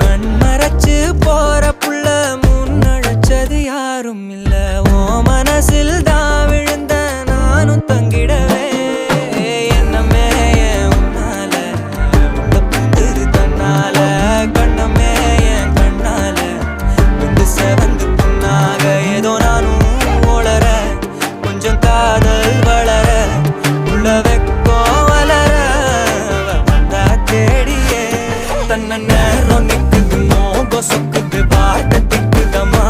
கண்மறைச்சு போற புள்ள முன்னழைச்சது யாரும் இல்ல. ஓ மனசில் தான் விழுந்த நானும் தங்கிடவே என்னமே உன்னால உள்ள புந்துரு தன்னால கண்ணமே என் கண்ணால வந்து செவந்து புண்ணாக ஏதோ நானும் ஓளற கொஞ்சம் காதல் வளர உள்ள வெக்கோ வளர வந்தா தேடியே தன்ன நேரம் நிக்குது மோகம் சொக்குது பாட்ட திக்குதமா